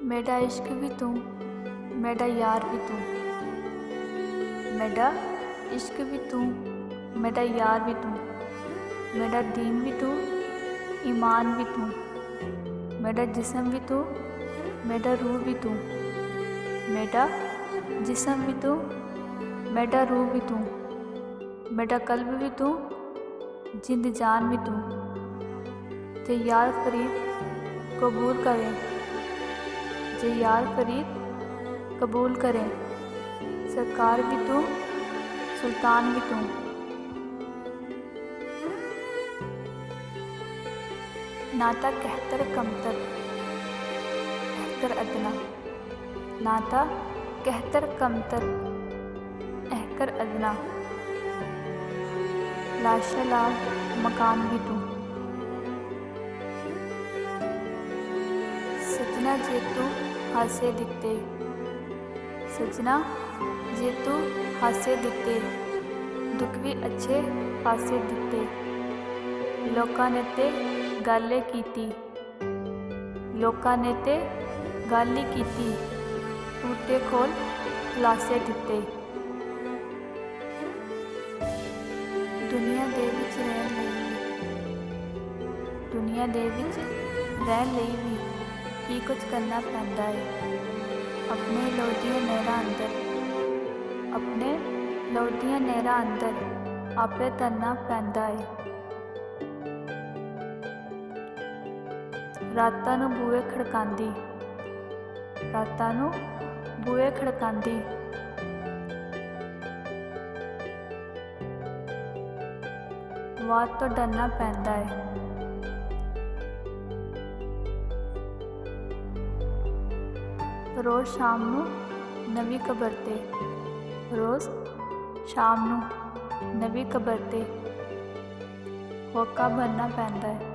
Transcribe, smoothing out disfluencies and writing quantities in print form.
मेरा इश्क भी तू, मेरा यार भी तू। मेरा इश्क भी तू, मेरा यार भी तू। मेरा दीन भी तू, ईमान भी तू। मेरा जिस्म भी तू, मेरा रूह भी तू। मेरा जिस्म भी तू, मेरा रूह भी तू। मेरा कल्ब भी तू, जिंद जान भी तू। जे यार फरीद कबूल करे, जे यार फरीद कबूल करे। सरकार भी तू, सुल्तान भी तू। नाता कहतर कमतर, कहकर अदना। नाता कहतर कमतर, कहकर अदना। लाशला मकान भी तू। सजना जे तू हासे दिखते, सजना जे तू हासे दिखते। दुख भी अच्छे पासे दिखते। लोकां ने ते गल कीती, लोकां ने ते गल कीती। टूटे खोल खुलासे दिते। दुनिया दे विच रहन लई, दुनिया दे विच रहन लई भी की कुछ करना पैंदा है। अपने लोदियां नहरां अंदर, अपने लोदियां नहरां अंदर आपे तरना पैंदा है। रातां नूं बूहे खड़कांदी, रातां नूं बूहे खड़कांदी। वार तो डरना पैंदा है। रोज़ शाम नूं नवीं कबर ते, रोज़ शाम नूं नवीं कबर ते होका भरना पैंदा है।